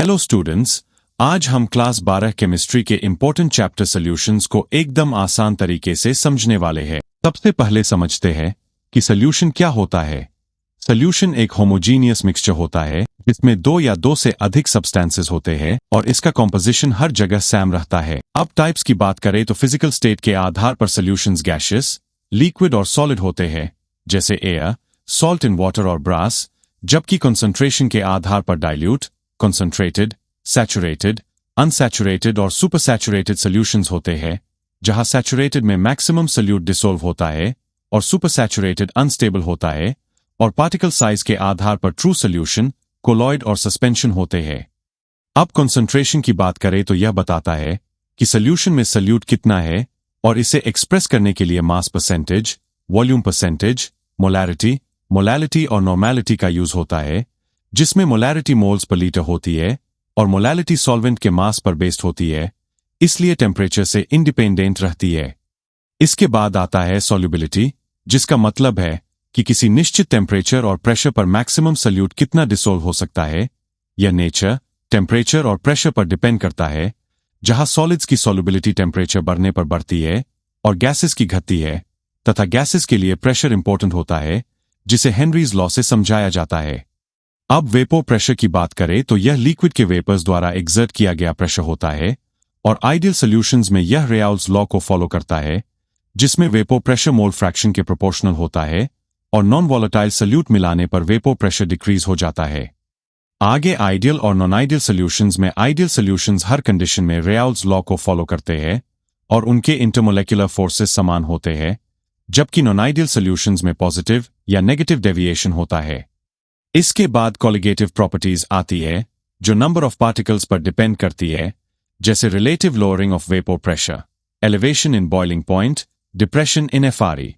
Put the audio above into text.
Hello students, आज हम class 12 chemistry के इम्पोर्टेंट चैप्टर सॉल्यूशंस को एकदम आसान तरीके से समझने वाले हैं। सबसे पहले समझते हैं कि सॉल्यूशन क्या होता है। सॉल्यूशन एक होमोजीनियस मिक्सचर होता है जिसमें दो या दो से अधिक सब्सटेंसेस होते हैं और इसका कॉम्पोजिशन हर जगह सेम रहता है। अब टाइप्स की बात करें तो फिजिकल स्टेट के आधार पर सॉल्यूशंस गैसियस, लिक्विड और सॉलिड होते हैं, जैसे एयर, सॉल्ट इन वाटर और ब्रास, जबकि कंसंट्रेशन के आधार पर डाइल्यूट, कंसंट्रेटेड, सैचुरेटेड, अनसैचुरेटेड और सुपरसैचुरेटेड सॉल्यूशंस होते हैं, जहां सैचुरेटेड में मैक्सिमम सॉल्यूट डिसोल्व होता है और सुपरसैचुरेटेड अनस्टेबल होता है, और पार्टिकल साइज के आधार पर ट्रू सॉल्यूशन, कोलॉइड और सस्पेंशन होते हैं। अब कंसंट्रेशन की बात करें तो यह बताता है कि सॉल्यूशन में सॉल्यूट कितना है और इसे एक्सप्रेस करने के लिए mass percentage, volume percentage, molarity, molality और नॉर्मैलिटी का यूज होता है, जिसमें मोलैरिटी मोल्स पर लीटर होती है और मोलैलिटी सॉल्वेंट के मास पर बेस्ड होती है, इसलिए टेम्परेचर से इंडिपेंडेंट रहती है। इसके बाद आता है सॉल्युबिलिटी, जिसका मतलब है कि किसी निश्चित टेम्परेचर और प्रेशर पर मैक्सिमम सॉल्यूट कितना डिसोल्व हो सकता है। यह नेचर, टेम्परेचर और प्रेशर पर डिपेंड करता है, जहां सॉलिड्स की सॉल्युबिलिटी टेम्परेचर बढ़ने पर बढ़ती है और गैसेस की घटती है, तथा गैसेस के लिए प्रेशर इंपॉर्टेंट होता है, जिसे हेनरीज लॉ से समझाया जाता है। अब वेपर प्रेशर की बात करें तो यह लिक्विड के वेपर्स द्वारा एक्सर्ट किया गया प्रेशर होता है और आइडियल सॉल्यूशंस में यह रेयल्स लॉ को फॉलो करता है, जिसमें वेपर प्रेशर मोल फ्रैक्शन के प्रोपोर्शनल होता है और नॉन वॉलेटाइल सॉल्यूट मिलाने पर वेपर प्रेशर डिक्रीज हो जाता है। आगे आइडियल और नॉन आइडियल सॉल्यूशंस में आइडियल सॉल्यूशंस हर कंडीशन में रेयल्स लॉ को फॉलो करते हैं और उनके इंटरमोलेक्युलर फोर्सेस समान होते हैं, जबकि नॉन आइडियल सॉल्यूशंस में पॉजिटिव या नेगेटिव डेविएशन होता है। इसके बाद कॉलिगेटिव प्रॉपर्टीज आती है, जो नंबर ऑफ पार्टिकल्स पर डिपेंड करती है, जैसे relative lowering of vapour pressure, elevation in boiling point, depression in एफआरई।